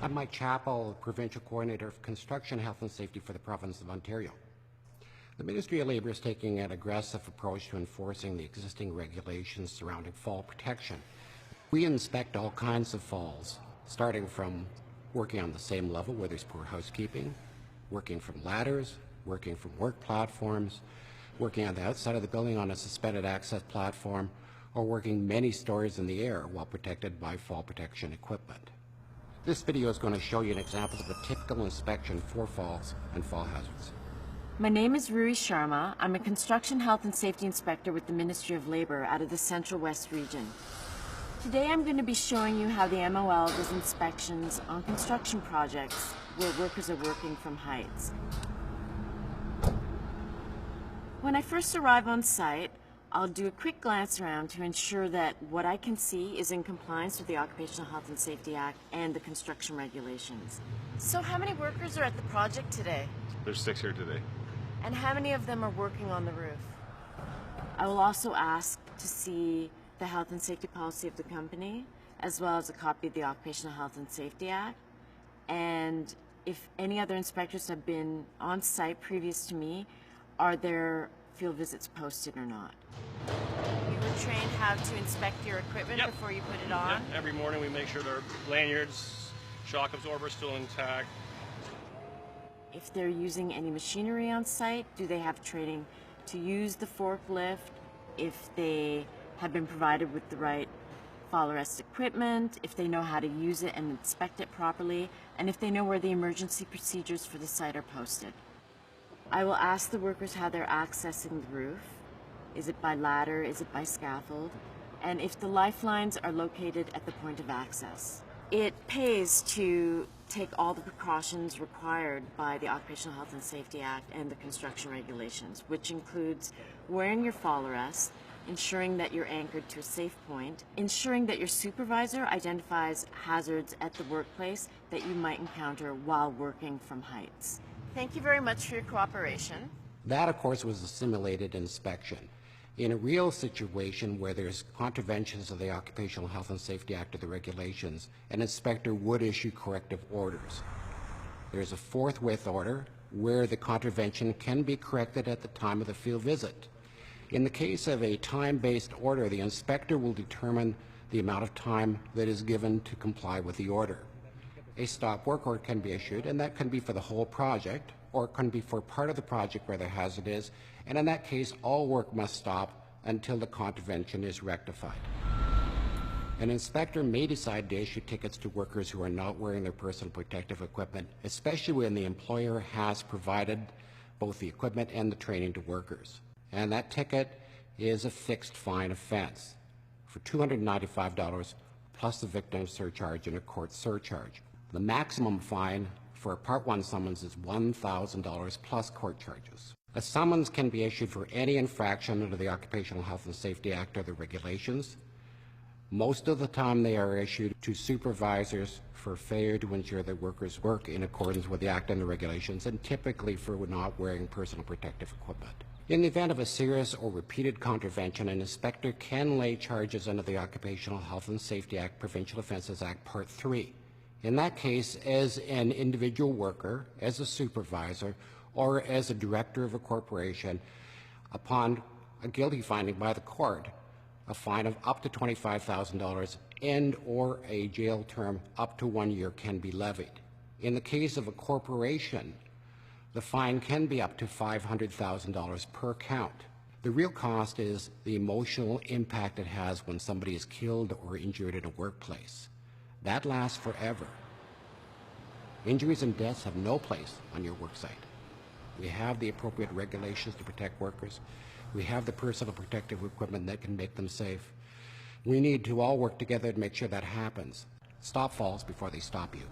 I'm Mike Chappell, Provincial Coordinator of Construction Health and Safety for the Province of Ontario. The Ministry of Labour is taking an aggressive approach to enforcing the existing regulations surrounding fall protection. We inspect all kinds of falls, starting from working on the same level where there's poor housekeeping, working from ladders, working from work platforms, working on the outside of the building on a suspended access platform, or working many stories in the air while protected by fall protection equipment. This video is going to show you an example of a typical inspection for falls and fall hazards. My name is Rui Sharma. I'm a construction health and safety inspector with the Ministry of Labour out of the Central West region. Today I'm going to be showing you how the MOL does inspections on construction projects where workers are working from heights. When I first arrive on site, I'll do a quick glance around to ensure that what I can see is in compliance with the Occupational Health and Safety Act and the construction regulations. So how many workers are at the project today? There's 6 here today. And how many of them are working on the roof? I will also ask to see the health and safety policy of the company, as well as a copy of the Occupational Health and Safety Act. And if any other inspectors have been on site previous to me, are their field visits posted or not? You were trained how to inspect your equipment before you put it on? Yep. Every morning we make sure their lanyards, shock absorbers still intact. If they're using any machinery on site, do they have training to use the forklift? If they have been provided with the right fall arrest equipment, if they know how to use it and inspect it properly, and if they know where the emergency procedures for the site are posted. I will ask the workers how they're accessing the roof. Is it by ladder? Is it by scaffold? And if the lifelines are located at the point of access. It pays to take all the precautions required by the Occupational Health and Safety Act and the construction regulations, which includes wearing your fall arrest, ensuring that you're anchored to a safe point, ensuring that your supervisor identifies hazards at the workplace that you might encounter while working from heights. Thank you very much for your cooperation. That, of course, was a simulated inspection. In a real situation where there's contraventions of the Occupational Health and Safety Act or the regulations, an inspector would issue corrective orders. There's a forthwith order where the contravention can be corrected at the time of the field visit. In the case of a time-based order, the inspector will determine the amount of time that is given to comply with the order. A stop work order can be issued, and that can be for the whole project, or it can be for part of the project where the hazard is, and in that case, all work must stop until the contravention is rectified. An inspector may decide to issue tickets to workers who are not wearing their personal protective equipment, especially when the employer has provided both the equipment and the training to workers. And that ticket is a fixed fine offense for $295 plus the victim surcharge and a court surcharge. The maximum fine for a Part 1 summons is $1,000 plus court charges. A summons can be issued for any infraction under the Occupational Health and Safety Act or the regulations. Most of the time they are issued to supervisors for failure to ensure that workers work in accordance with the Act and the regulations, and typically for not wearing personal protective equipment. In the event of a serious or repeated contravention, an inspector can lay charges under the Occupational Health and Safety Act, Provincial Offences Act, Part 3. In that case, as an individual worker, as a supervisor, or as a director of a corporation, upon a guilty finding by the court, a fine of up to $25,000 and or a jail term up to 1 year can be levied. In the case of a corporation, the fine can be up to $500,000 per count. The real cost is the emotional impact it has when somebody is killed or injured in a workplace. That lasts forever. Injuries and deaths have no place on your work site. We have the appropriate regulations to protect workers. We have the personal protective equipment that can make them safe. We need to all work together to make sure that happens. Stop falls before they stop you.